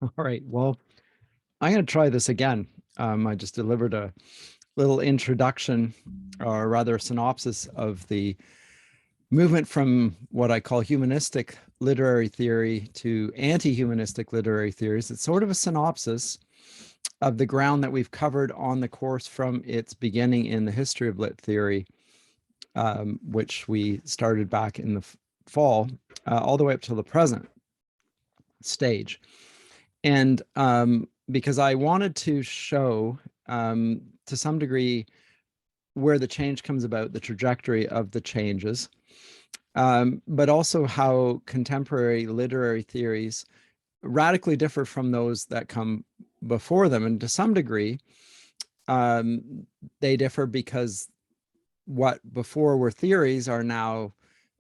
All right, well, I'm going to try this again. I just delivered a little introduction, or rather synopsis of the movement from what I call humanistic literary theory to anti-humanistic literary theories. It's sort of a synopsis of the ground that we've covered on the course from its beginning in the history of lit theory, which we started back in the fall, all the way up to the present stage. And because I wanted to show, to some degree, where the change comes about, the trajectory of the changes, but also how contemporary literary theories radically differ from those that come before them. And to some degree, they differ because what before were theories are now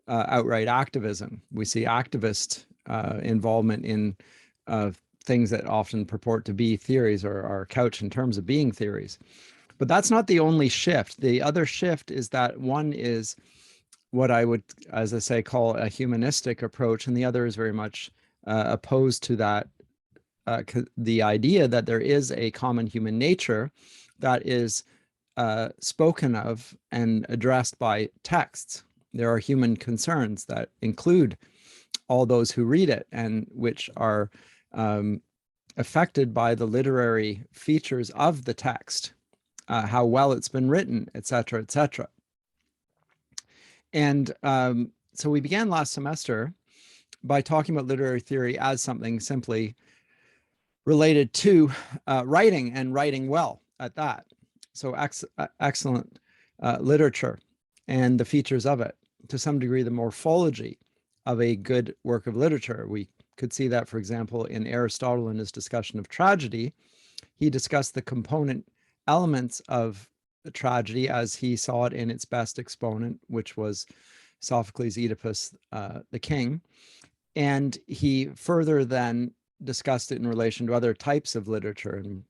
outright activism. We see activist involvement in things that often purport to be theories or are couched in terms of being theories. But that's not the only shift. The other shift is that one is what I would, as I say, call a humanistic approach, and the other is very much opposed to that, the idea that there is a common human nature that is spoken of and addressed by texts. There are human concerns that include all those who read it and which are affected by the literary features of the text, how well it's been written, etc., etc. And so we began last semester by talking about literary theory as something simply related to writing, and writing well at that. So excellent literature and the features of it, to some degree, the morphology of a good work of literature. We could see that, for example, in Aristotle in his discussion of tragedy. He discussed the component elements of the tragedy as he saw it in its best exponent, which was Sophocles' Oedipus, the king. And he further then discussed it in relation to other types of literature and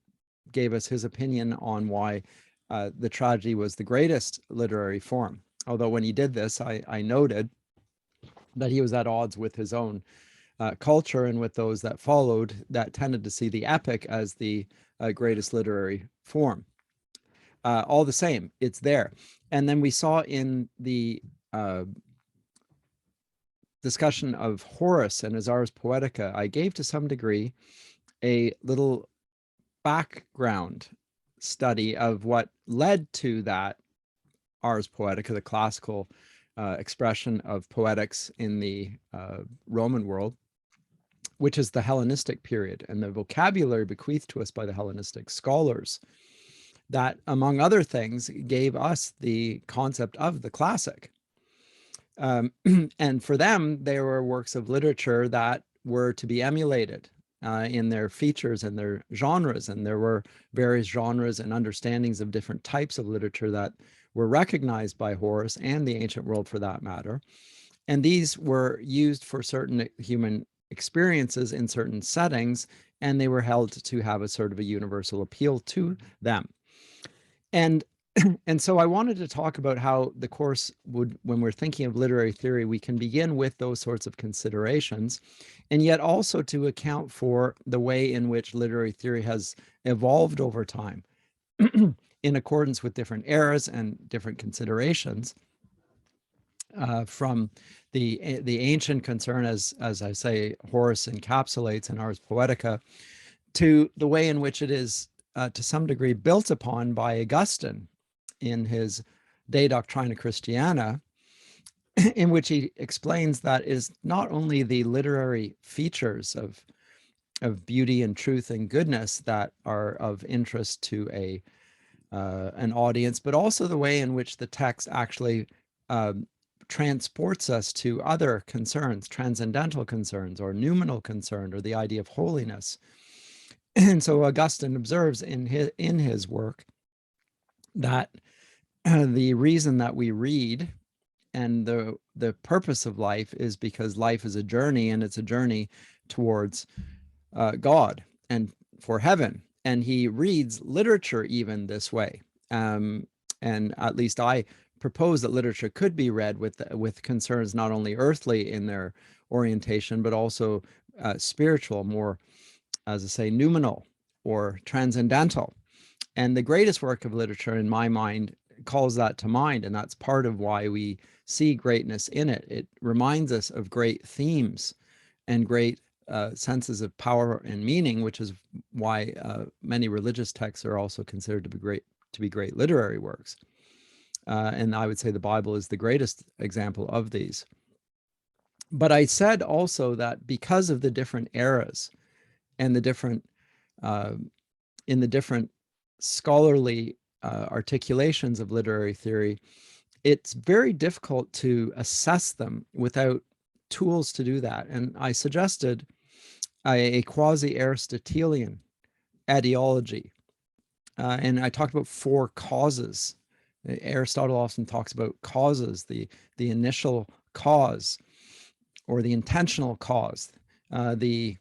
gave us his opinion on why the tragedy was the greatest literary form. Although when he did this, I noted that he was at odds with his own culture and with those that followed that tended to see the epic as the greatest literary form. All the same, it's there. And then we saw in the discussion of Horace and his Ars Poetica, I gave to some degree a little background study of what led to that Ars Poetica, the classical expression of poetics in the Roman world, which is the Hellenistic period, and the vocabulary bequeathed to us by the Hellenistic scholars that, among other things, gave us the concept of the classic. And for them, they were works of literature that were to be emulated in their features and their genres. And there were various genres and understandings of different types of literature that were recognized by Horace and the ancient world for that matter. And these were used for certain human experiences in certain settings, and they were held to have a sort of a universal appeal to them. And so I wanted to talk about how the course would, when we're thinking of literary theory, we can begin with those sorts of considerations, and yet also to account for the way in which literary theory has evolved over time in accordance with different eras and different considerations, from the ancient concern, as I say, Horace encapsulates in Ars Poetica, to the way in which it is to some degree built upon by Augustine in his De Doctrina Christiana, in which he explains that is not only the literary features of beauty and truth and goodness that are of interest to an audience, but also the way in which the text actually transports us to other concerns, transcendental concerns, or noumenal concern, or the idea of holiness. And so Augustine observes in his work that the reason that we read and the purpose of life is because life is a journey, and it's a journey towards God and for heaven. And he reads literature even this way. And at least I propose that literature could be read with concerns not only earthly in their orientation, but also spiritual, more as I say, noumenal or transcendental. And the greatest work of literature, in my mind, calls that to mind. And that's part of why we see greatness in it. It reminds us of great themes and great senses of power and meaning, which is why many religious texts are also considered to be great literary works. And I would say the Bible is the greatest example of these. But I said also that because of the different eras and the different in the different scholarly articulations of literary theory, it's very difficult to assess them without tools to do that. And I suggested a quasi-Aristotelian ideology. And I talked about 4 causes. Aristotle often talks about causes, the initial cause or the intentional cause, the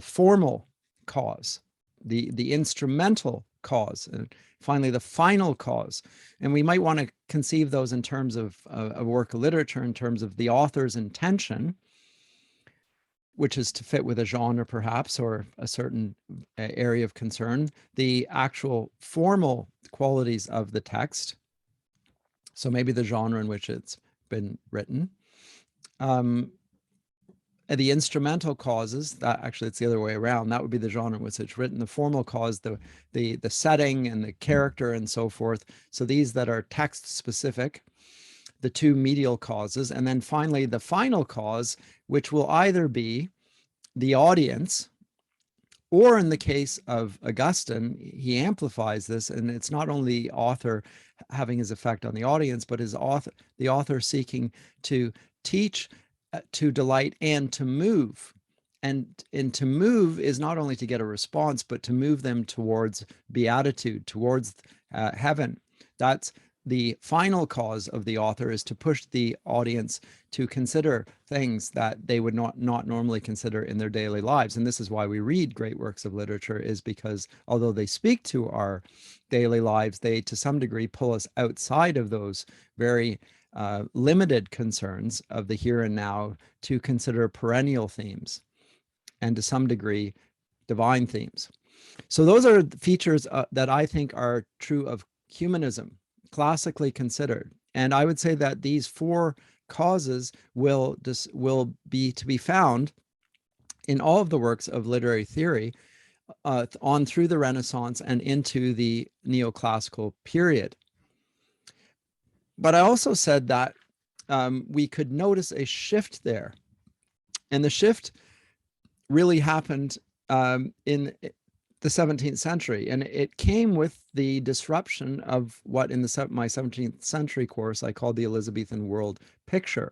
formal cause, the instrumental cause, and finally the final cause. And we might want to conceive those in terms of a work of literature, in terms of the author's intention, which is to fit with a genre perhaps, or a certain area of concern, the actual formal qualities of the text, so maybe the genre in which it's been written, the instrumental causes, that actually it's the other way around, that would be the genre in which it's written, the formal cause, the setting and the character and so forth. So these that are text specific, the 2 medial causes, and then finally the final cause, which will either be the audience, or in the case of Augustine, he amplifies this, and it's not only the author having his effect on the audience, but the author seeking to teach, to delight, and to move. And to move is not only to get a response, but to move them towards beatitude, towards heaven. That's the final cause of the author, is to push the audience to consider things that they would not normally consider in their daily lives. And this is why we read great works of literature, is because although they speak to our daily lives, they to some degree pull us outside of those very limited concerns of the here and now to consider perennial themes, and to some degree divine themes. So those are features that I think are true of humanism, classically considered. And I would say that these 4 causes will be to be found in all of the works of literary theory on through the Renaissance and into the neoclassical period. But I also said that we could notice a shift there. And the shift really happened in the 17th century. And it came with the disruption of what in my 17th century course I called the Elizabethan world picture.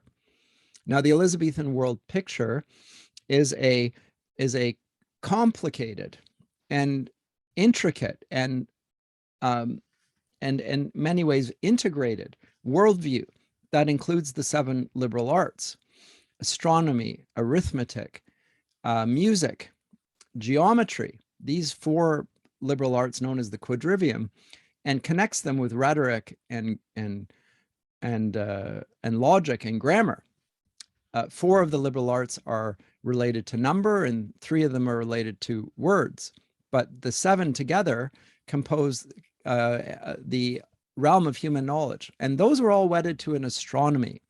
Now, the Elizabethan world picture is a complicated and intricate and in many ways integrated worldview that includes the 7 liberal arts: astronomy, arithmetic, music, geometry, these 4 liberal arts known as the quadrivium, and connects them with rhetoric and logic and grammar. 4 of the liberal arts are related to number, and 3 of them are related to words. But the 7 together compose the realm of human knowledge. And those were all wedded to an astronomy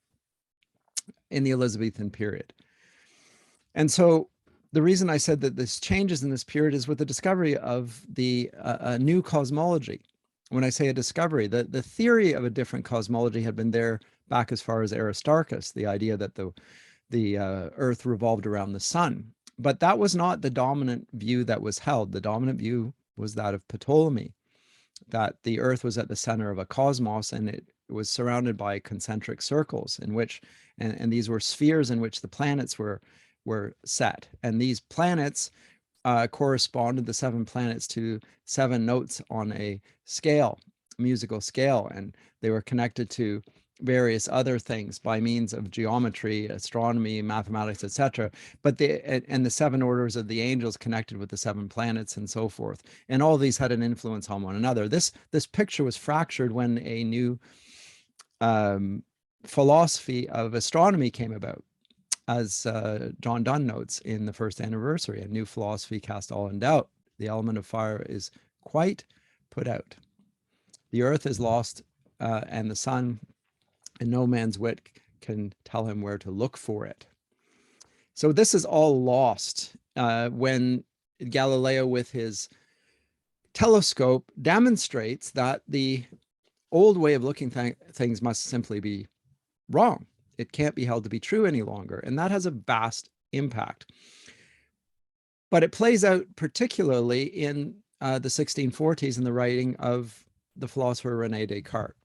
in the Elizabethan period. And so the reason I said that this changes in this period is with the discovery of the new cosmology. When I say a discovery, the theory of a different cosmology had been there back as far as Aristarchus, the idea that the Earth revolved around the sun. But that was not the dominant view that was held. The dominant view was that of Ptolemy, that the Earth was at the center of a cosmos, and it was surrounded by concentric circles in which, and these were spheres in which the planets were set. And these planets corresponded, the 7 planets, to 7 notes on a scale, musical scale, and they were connected to various other things by means of geometry, astronomy, mathematics, etc. But the 7 orders of the angels connected with the 7 planets and so forth. And all of these had an influence on one another. This picture was fractured when a new philosophy of astronomy came about. as John Donne notes in the first anniversary, a new philosophy cast all in doubt. The element of fire is quite put out. The earth is lost, and the sun, and no man's wit can tell him where to look for it. So this is all lost when Galileo, with his telescope, demonstrates that the old way of looking things must simply be wrong. It can't be held to be true any longer. And that has a vast impact. But it plays out particularly in the 1640s in the writing of the philosopher René Descartes.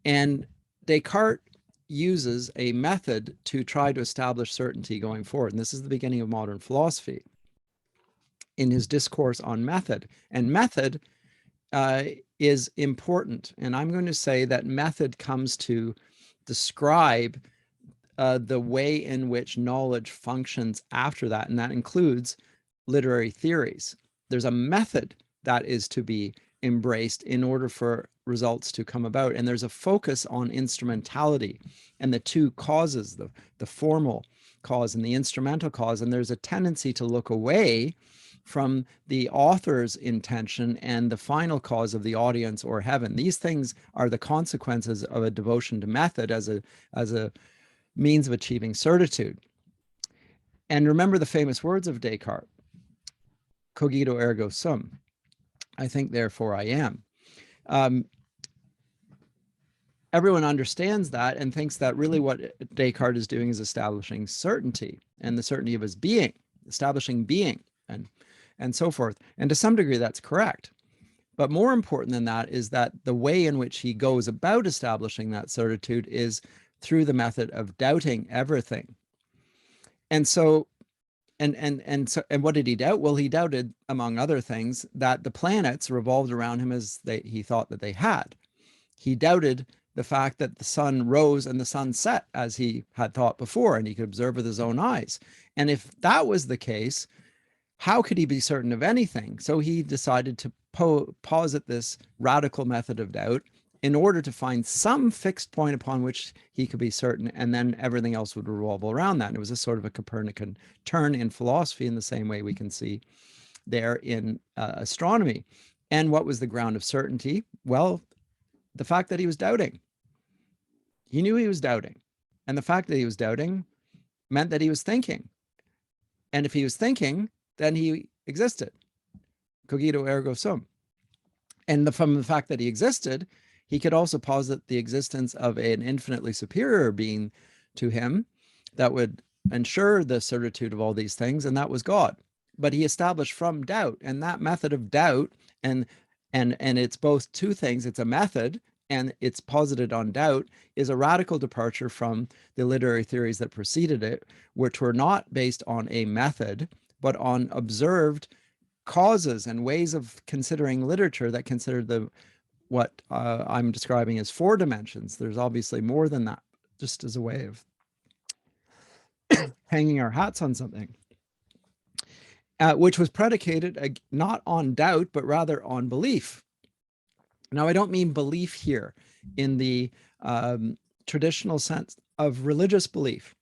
And Descartes uses a method to try to establish certainty going forward. And this is the beginning of modern philosophy in his discourse on method. And method is important. And I'm going to say that method comes to describe the way in which knowledge functions after that, and that includes literary theories. There's a method that is to be embraced in order for results to come about, and there's a focus on instrumentality and the two causes, the formal cause and the instrumental cause, and there's a tendency to look away from the author's intention and the final cause of the audience or heaven. These things are the consequences of a devotion to method as a means of achieving certitude. And remember the famous words of Descartes, cogito ergo sum, I think therefore I am. Everyone understands that and thinks that really what Descartes is doing is establishing certainty and the certainty of his being, establishing being and so forth. And to some degree that's correct. But more important than that is that the way in which he goes about establishing that certitude is through the method of doubting everything. And so, and what did he doubt? Well, he doubted, among other things, that the planets revolved around him as he thought that they had. He doubted the fact that the sun rose and the sun set as he had thought before, and he could observe with his own eyes. And if that was the case, how could he be certain of anything? So he decided to posit this radical method of doubt in order to find some fixed point upon which he could be certain, and then everything else would revolve around that. And it was a sort of a Copernican turn in philosophy in the same way we can see there in astronomy. And what was the ground of certainty? Well, the fact that he was doubting. He knew he was doubting. And the fact that he was doubting meant that he was thinking. And if he was thinking, then he existed. Cogito ergo sum. And from the fact that he existed, he could also posit the existence of an infinitely superior being to him that would ensure the certitude of all these things, and that was God. But he established from doubt, and that method of doubt, and it's both two things. It's a method, and it's posited on doubt, is a radical departure from the literary theories that preceded it, which were not based on a method, but on observed causes and ways of considering literature that considered what I'm describing as 4 dimensions. There's obviously more than that, just as a way of hanging our hats on something, which was predicated not on doubt, but rather on belief. Now, I don't mean belief here in the traditional sense of religious belief,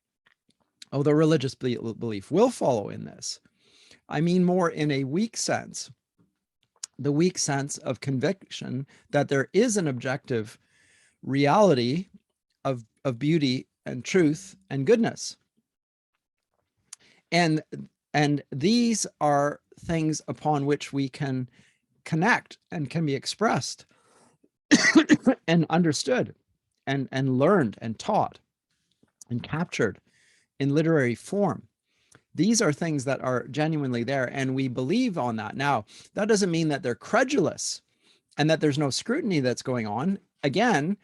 although religious belief will follow in this. I mean more in a weak sense, the weak sense of conviction that there is an objective reality of beauty and truth and goodness. And these are things upon which we can connect and can be expressed and understood and learned and taught and captured in literary form. These are things that are genuinely there, and we believe on that. Now, that doesn't mean that they're credulous and that there's no scrutiny that's going on. Again,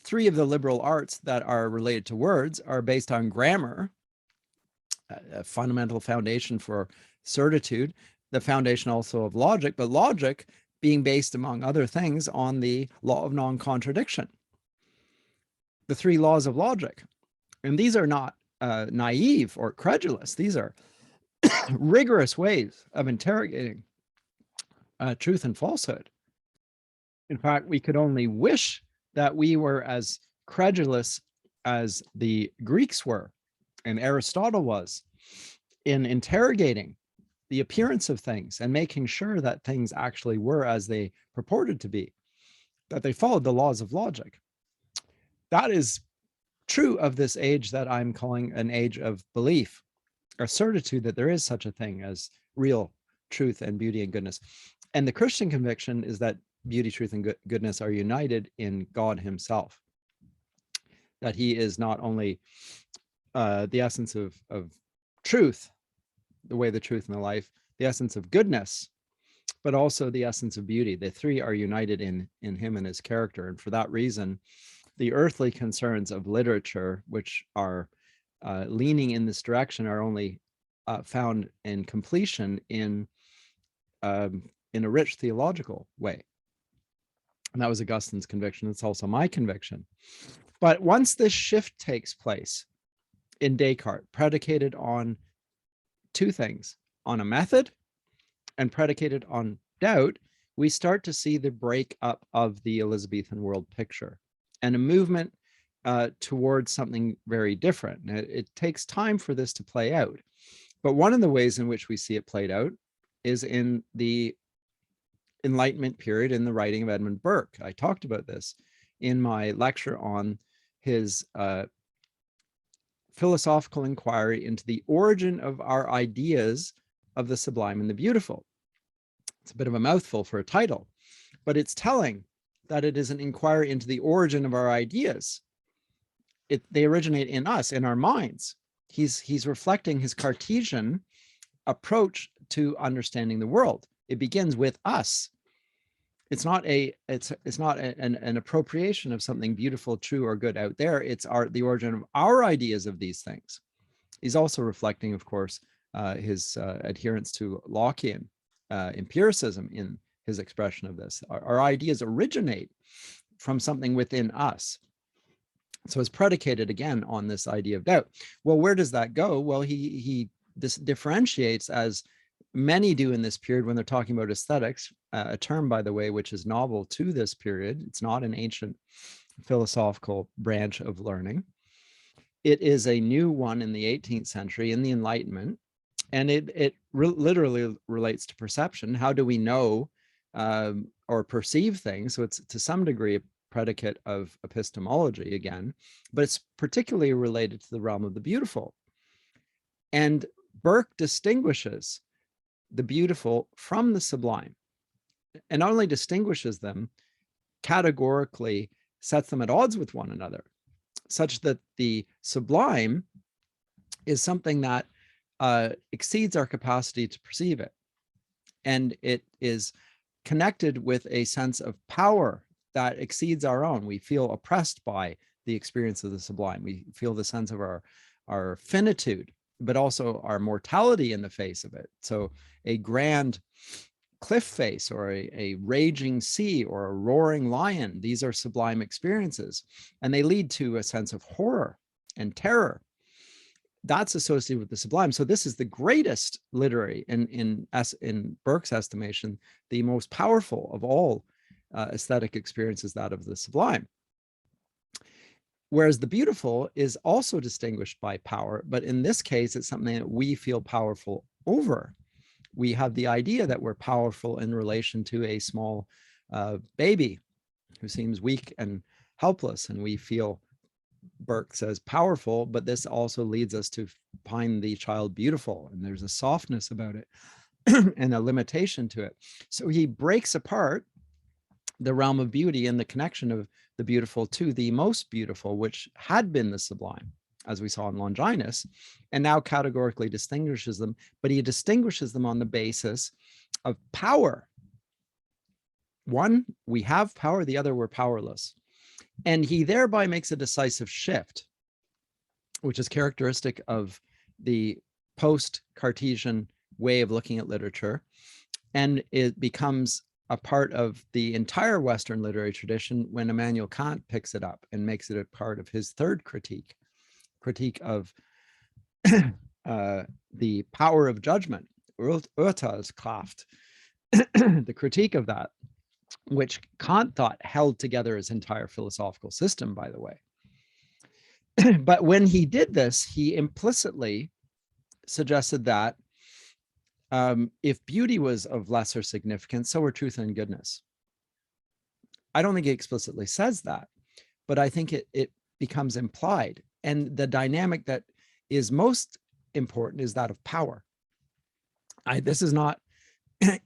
3 of the liberal arts that are related to words are based on grammar, a fundamental foundation for certitude, the foundation also of logic, but logic being based, among other things, on the law of non-contradiction, the 3 laws of logic. And these are not naive or credulous. These are rigorous ways of interrogating truth and falsehood. In fact, we could only wish that we were as credulous as the Greeks were and Aristotle was in interrogating the appearance of things and making sure that things actually were as they purported to be, that they followed the laws of logic. That is true of this age that I'm calling an age of belief, or certitude that there is such a thing as real truth and beauty and goodness. And the Christian conviction is that beauty, truth, and goodness are united in God himself, that he is not only the essence of truth, the way, the truth, and the life, the essence of goodness, but also the essence of beauty. The three are united in him and his character. And for that reason, the earthly concerns of literature, which are leaning in this direction, are only found in completion in a rich theological way. And that was Augustine's conviction. It's also my conviction. But once this shift takes place in Descartes, predicated on two things, on a method and predicated on doubt, we start to see the breakup of the Elizabethan world picture and a movement towards something very different. It takes time for this to play out. But one of the ways in which we see it played out is in the Enlightenment period in the writing of Edmund Burke. I talked about this in my lecture on his philosophical inquiry into the origin of our ideas of the sublime and the beautiful. It's a bit of a mouthful for a title, but it's telling that it is an inquiry into the origin of our ideas. They originate in us, in our minds. He's reflecting his Cartesian approach to understanding the world. It begins with us. It's not an appropriation of something beautiful, true, or good out there. It's the origin of our ideas of these things. He's also reflecting, of course, his adherence to Lockean empiricism in his expression of this. Our ideas originate from something within us. So it's predicated again on this idea of doubt. Well, where does that go? Well, he differentiates, as many do in this period when they're talking about aesthetics, a term, by the way, which is novel to this period. It's not an ancient philosophical branch of learning. It is a new one in the 18th century in the Enlightenment, and it literally relates to perception. How do we know or perceive things? So it's to some degree a predicate of epistemology again, but it's particularly related to the realm of the beautiful. And Burke distinguishes the beautiful from the sublime, and not only distinguishes them, categorically sets them at odds with one another, such that the sublime is something that exceeds our capacity to perceive it. And it is connected with a sense of power that exceeds our own. We feel oppressed by the experience of the sublime. We feel the sense of our finitude, but also our mortality in the face of it. So a grand cliff face, or a raging sea, or a roaring lion, these are sublime experiences, and they lead to a sense of horror and terror. That's associated with the sublime. So this is the greatest literary, in Burke's estimation, the most powerful of all aesthetic experiences, that of the sublime. Whereas the beautiful is also distinguished by power, but in this case, it's something that we feel powerful over. We have the idea that we're powerful in relation to a small baby who seems weak and helpless, and we feel, Burke says, powerful, but this also leads us to find the child beautiful, and there's a softness about it and a limitation to it. So he breaks apart the realm of beauty and the connection of the beautiful to the most beautiful, which had been the sublime, as we saw in Longinus, and now categorically distinguishes them, but he distinguishes them on the basis of power. One, we have power, the other, we're powerless. And he thereby makes a decisive shift, which is characteristic of the post-Cartesian way of looking at literature, and it becomes a part of the entire Western literary tradition when Immanuel Kant picks it up and makes it a part of his third critique of the power of judgment, Urteilskraft, the critique of that, which Kant thought held together his entire philosophical system, by the way. But when he did this, he implicitly suggested that if beauty was of lesser significance, so were truth and goodness. I don't think he explicitly says that, but I think it becomes implied. And the dynamic that is most important is that of power. This is not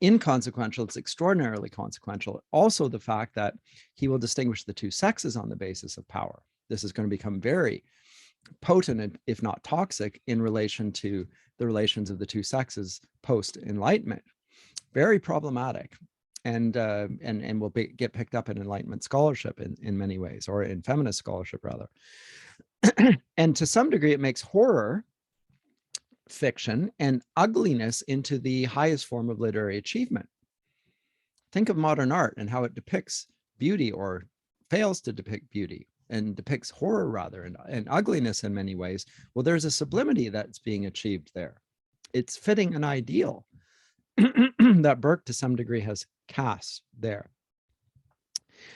inconsequential, it's extraordinarily consequential. Also, the fact that he will distinguish the two sexes on the basis of power. This is going to become very potent, if not toxic, in relation to the relations of the two sexes post-Enlightenment. Very problematic, and will get picked up in Enlightenment scholarship in many ways, or in feminist scholarship rather. And to some degree, it makes horror fiction and ugliness into the highest form of literary achievement. Think of modern art and how it depicts beauty, or fails to depict beauty, and depicts horror rather, and ugliness in many ways. Well, there's a sublimity that's being achieved there. It's fitting an ideal that Burke to some degree has cast there.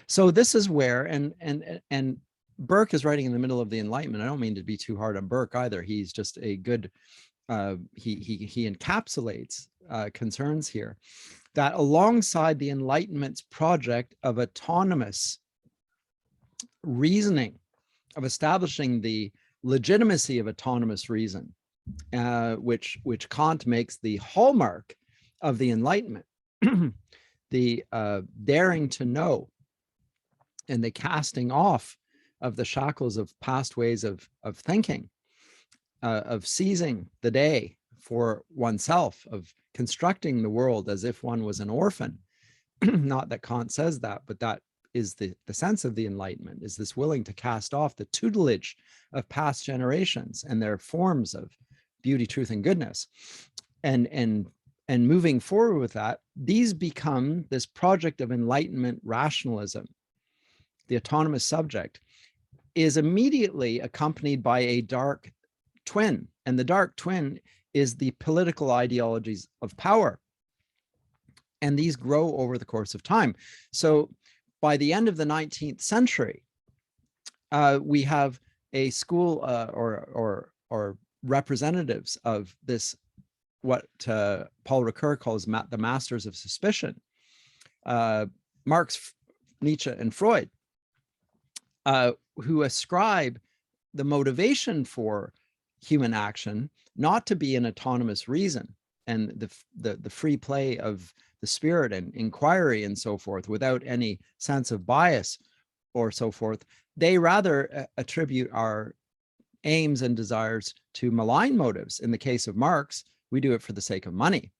So this is where, and Burke is writing in the middle of the Enlightenment. I don't mean to be too hard on Burke either. He's just a good, he encapsulates concerns here that alongside the Enlightenment's project of autonomous reasoning, of establishing the legitimacy of autonomous reason, which Kant makes the hallmark of the Enlightenment, the daring to know and the casting off of the shackles of past ways of thinking, of seizing the day for oneself, of constructing the world as if one was an orphan. Not that Kant says that, but that is the sense of the Enlightenment, is this willing to cast off the tutelage of past generations and their forms of beauty, truth, and goodness. And moving forward with that, these become this project of Enlightenment rationalism. The autonomous subject is immediately accompanied by a dark twin, and the dark twin is the political ideologies of power. And these grow over the course of time. So by the end of the 19th century, we have a school or representatives of this, what Paul Ricoeur calls the masters of suspicion, Marx, Nietzsche, and Freud, who ascribe the motivation for human action not to be an autonomous reason and the free play of the spirit and inquiry and so forth without any sense of bias or so forth. They rather attribute our aims and desires to malign motives. In the case of Marx, we do it for the sake of money.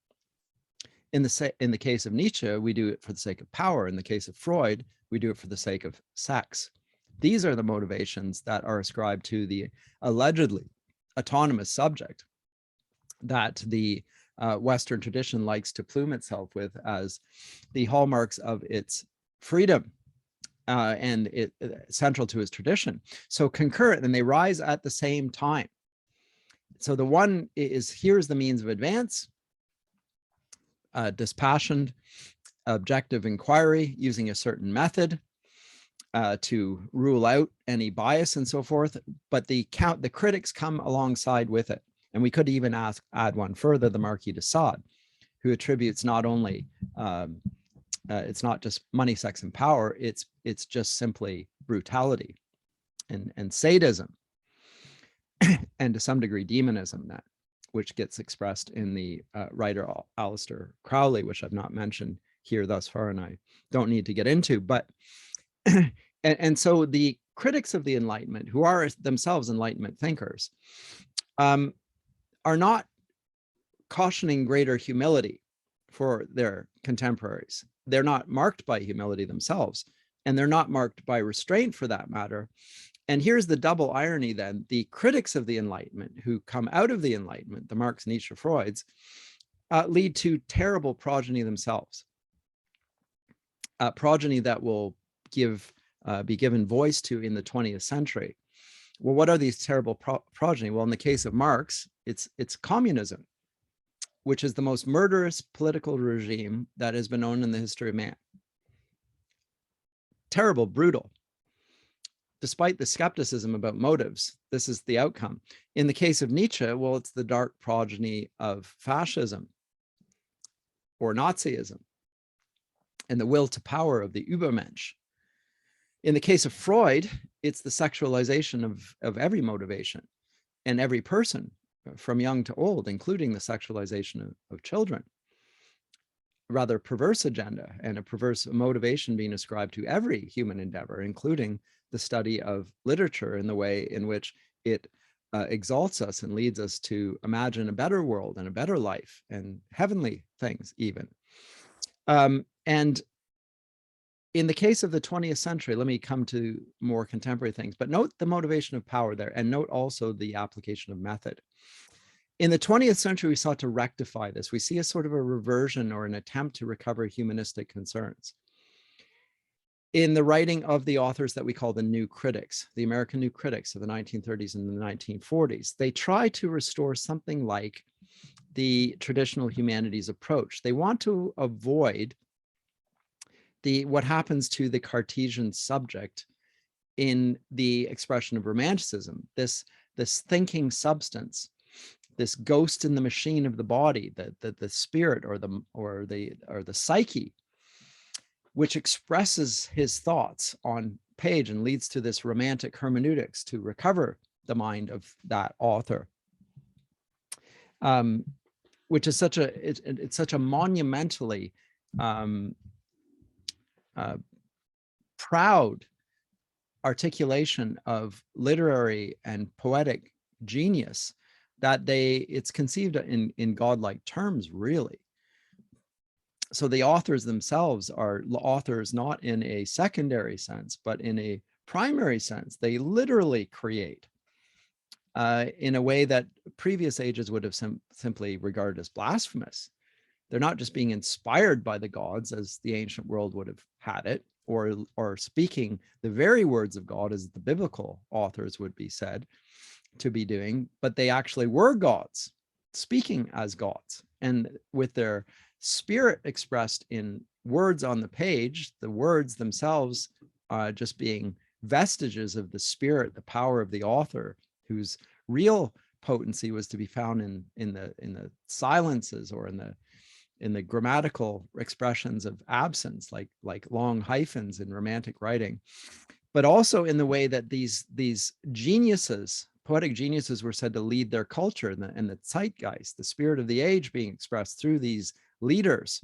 In the case of Nietzsche, we do it for the sake of power. In the case of Freud, we do it for the sake of sex. These are the motivations that are ascribed to the allegedly autonomous subject that the Western tradition likes to plume itself with as the hallmarks of its freedom and it central to its tradition. So concurrent, and they rise at the same time. So the one is, here's the means of advance, dispassioned, objective inquiry using a certain method to rule out any bias and so forth. But the critics come alongside with it. And we could even add one further, the Marquis de Sade, who attributes not only, it's not just money, sex, and power, it's just simply brutality and sadism, and to some degree demonism, that which gets expressed in the writer Aleister Crowley, which I've not mentioned here thus far, and I don't need to get into. But and so the critics of the Enlightenment, who are themselves Enlightenment thinkers, are not cautioning greater humility for their contemporaries. They're not marked by humility themselves, and they're not marked by restraint for that matter. And here's the double irony then. The critics of the Enlightenment who come out of the Enlightenment, the Marx, Nietzsche, Freuds, lead to terrible progeny themselves. Progeny that will be given voice to in the 20th century. Well, what are these terrible progeny? Well, in the case of Marx, it's communism, which is the most murderous political regime that has been known in the history of man. Terrible, brutal. despite the skepticism about motives, this is the outcome. In the case of Nietzsche, well, it's the dark progeny of fascism or Nazism and the will to power of the Übermensch. In the case of Freud, it's the sexualization of every motivation and every person from young to old, including the sexualization of children. A rather perverse agenda and a perverse motivation being ascribed to every human endeavor, including the study of literature in the way in which it exalts us and leads us to imagine a better world and a better life and heavenly things even. And in the case of the 20th century, let me come to more contemporary things, but note the motivation of power there, and note also the application of method. In the 20th century, we sought to rectify this. We see a sort of a reversion or an attempt to recover humanistic concerns. In the writing of the authors that we call the New Critics, the American New Critics of the 1930s and the 1940s, they try to restore something like the traditional humanities approach. They want to avoid what happens to the Cartesian subject in the expression of romanticism, this thinking substance, this ghost in the machine of the body, the spirit or the psyche, which expresses his thoughts on page and leads to this romantic hermeneutics to recover the mind of that author, which is such a monumentally proud articulation of literary and poetic genius that it's conceived in godlike terms, really. So the authors themselves are authors not in a secondary sense, but in a primary sense. They literally create in a way that previous ages would have simply regarded as blasphemous. They're not just being inspired by the gods as the ancient world would have had it, or speaking the very words of God as the biblical authors would be said to be doing, but they actually were gods, speaking as gods, and with their spirit expressed in words on the page, the words themselves just being vestiges of the spirit, the power of the author, whose real potency was to be found in the silences or in the grammatical expressions of absence, like long hyphens in romantic writing, but also in the way that these geniuses, poetic geniuses, were said to lead their culture, and the zeitgeist, the spirit of the age, being expressed through these leaders.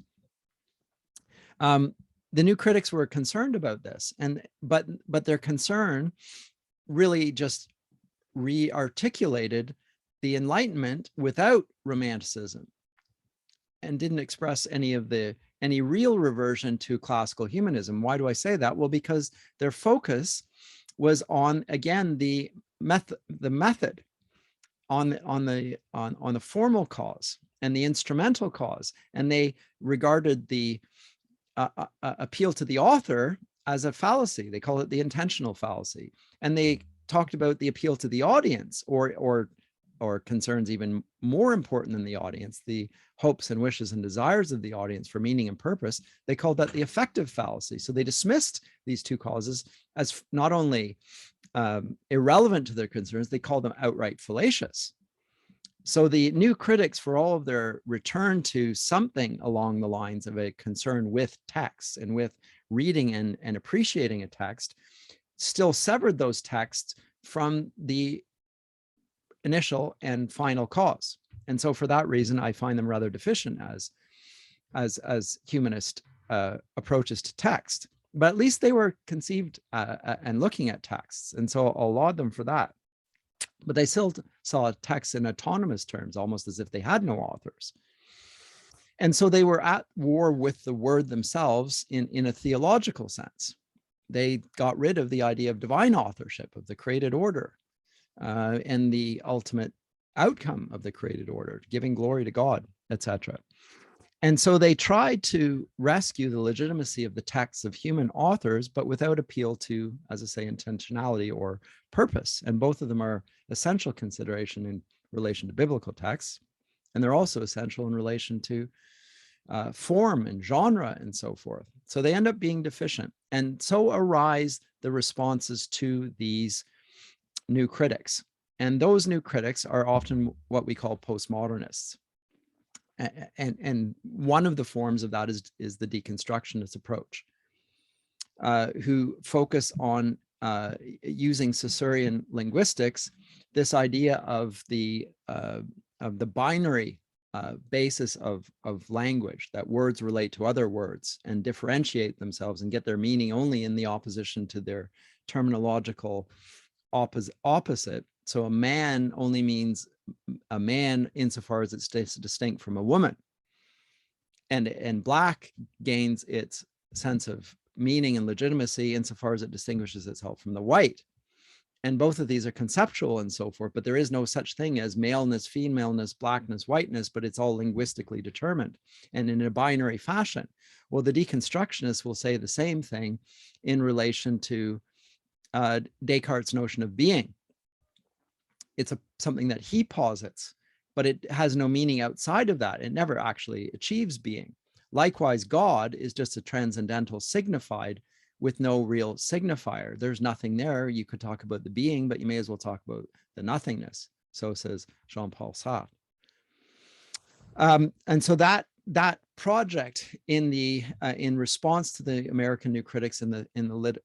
The New Critics were concerned about this, but their concern really just re-articulated the Enlightenment without romanticism, and didn't express any real reversion to classical humanism. Why do I say that? Well, because their focus was on, again, the method, on the formal cause and the instrumental cause, and they regarded the appeal to the author as a fallacy. They call it the intentional fallacy, and they talked about the appeal to the audience, or concerns even more important than the audience, the hopes and wishes and desires of the audience for meaning and purpose. They called that the effective fallacy. So they dismissed these two causes as not only irrelevant to their concerns, they called them outright fallacious. So the New Critics, for all of their return to something along the lines of a concern with texts and with reading and appreciating a text, still severed those texts from the initial and final cause. And so for that reason, I find them rather deficient as humanist approaches to text. But at least they were conceived and looking at texts. And so I'll laud them for that. But they still saw texts in autonomous terms, almost as if they had no authors. And so they were at war with the word themselves in a theological sense. They got rid of the idea of divine authorship, of the created order, and the ultimate outcome of the created order, giving glory to God, etc. And so they tried to rescue the legitimacy of the texts of human authors, but without appeal to, as I say, intentionality or purpose. And both of them are essential consideration in relation to biblical texts. And they're also essential in relation to form and genre and so forth. So they end up being deficient. And so arise the responses to these new critics. And those new critics are often what we call postmodernists. And one of the forms of that is the deconstructionist approach, who focus on using Saussurean linguistics, this idea of the binary basis of language, that words relate to other words and differentiate themselves and get their meaning only in the opposition to their terminological opposite. So a man only means a man insofar as it's distinct from a woman. And black gains its sense of meaning and legitimacy insofar as it distinguishes itself from the white. And both of these are conceptual and so forth, but there is no such thing as maleness, femaleness, blackness, whiteness, but it's all linguistically determined and in a binary fashion. Well, the deconstructionists will say the same thing in relation to Descartes' notion of being. It's something that he posits, but it has no meaning outside of that. It never actually achieves being. Likewise, God is just a transcendental signified with no real signifier. There's nothing there. You could talk about the being, but you may as well talk about the nothingness. So says Jean-Paul Sartre. And so that project in response to the American New Critics in the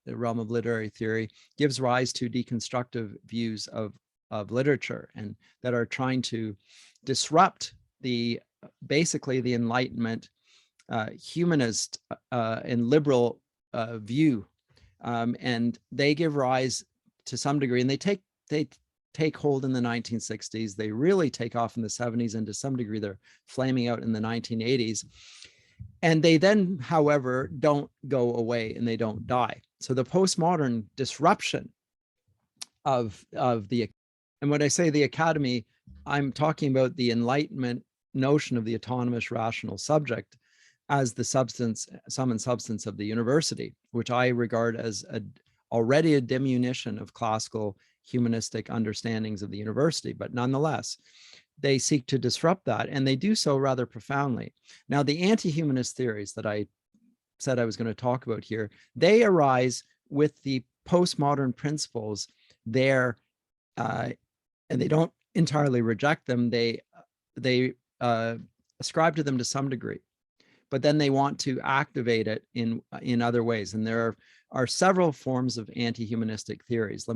realm of literary theory gives rise to deconstructive views of literature, and that are trying to disrupt basically the Enlightenment humanist and liberal view, and they give rise to some degree, and they take hold in the 1960s. They really take off in the 70s, and to some degree they're flaming out in the 1980s. And they then, however, don't go away and they don't die. So the postmodern disruption of the, and when I say the academy, I'm talking about the Enlightenment notion of the autonomous rational subject as the sum and substance of the university, which I regard as already a diminution of classical humanistic understandings of the university. But nonetheless, they seek to disrupt that, and they do so rather profoundly. Now, the anti-humanist theories that I said I was going to talk about here, they arise with the postmodern principles there, and they don't entirely reject them. They ascribe to them to some degree, but then they want to activate it in other ways. And there are several forms of anti-humanistic theories.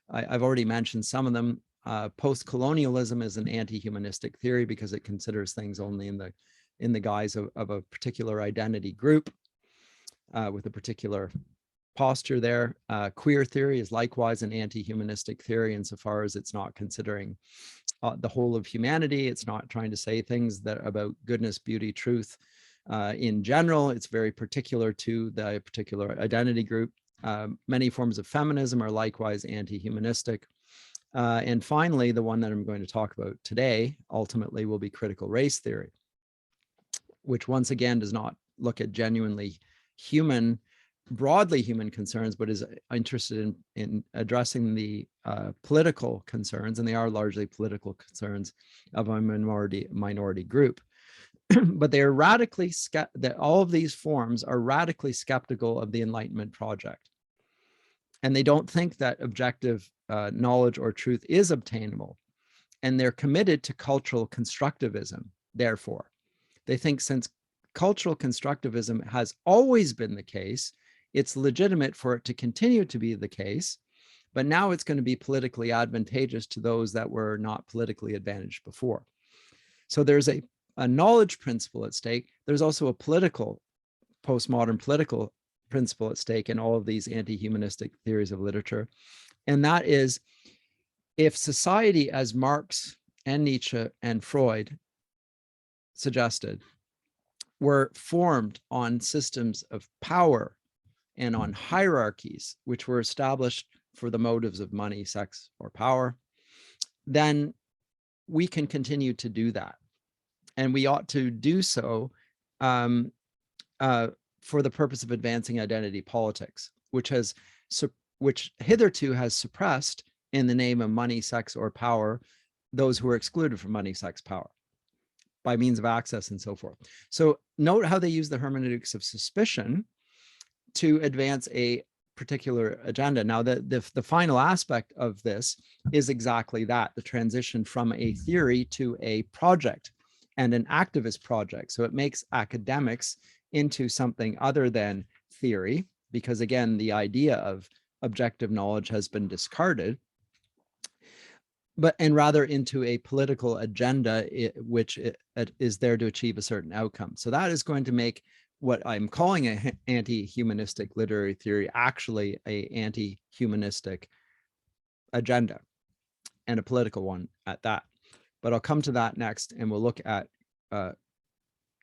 I've already mentioned some of them. Post-colonialism is an anti-humanistic theory because it considers things only in the guise of a particular identity group with a particular posture there. Queer theory is likewise an anti-humanistic theory insofar as it's not considering the whole of humanity. It's not trying to say things that about goodness, beauty, truth in general. It's very particular to the particular identity group. Many forms of feminism are likewise anti-humanistic. And finally, the one that I'm going to talk about today ultimately will be critical race theory, which once again does not look at genuinely human, broadly human concerns, but is interested in addressing the political concerns, and they are largely political concerns of a minority group. But they are radically, all of these forms are radically skeptical of the Enlightenment project. And they don't think that objective knowledge or truth is obtainable. And they're committed to cultural constructivism, therefore. They think since cultural constructivism has always been the case, it's legitimate for it to continue to be the case, but now it's going to be politically advantageous to those that were not politically advantaged before. So there's a knowledge principle at stake. There's also a postmodern political principle at stake in all of these anti-humanistic theories of literature. And that is, if society, as Marx and Nietzsche and Freud suggested, were formed on systems of power and on hierarchies, which were established for the motives of money, sex, or power, then we can continue to do that. And we ought to do so for the purpose of advancing identity politics, which hitherto has suppressed, in the name of money, sex, or power, those who are excluded from money, sex, power, by means of access and so forth. So note how they use the hermeneutics of suspicion to advance a particular agenda. Now, the final aspect of this is exactly that, the transition from a theory to a project and an activist project. So it makes academics into something other than theory, because again, the idea of objective knowledge has been discarded, and rather into a political agenda, which is there to achieve a certain outcome. So that is going to make what I'm calling an anti-humanistic literary theory actually a anti-humanistic agenda, and a political one at that. But I'll come to that next, and we'll look at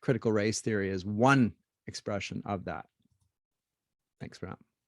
critical race theory as one expression of that. Thanks for that.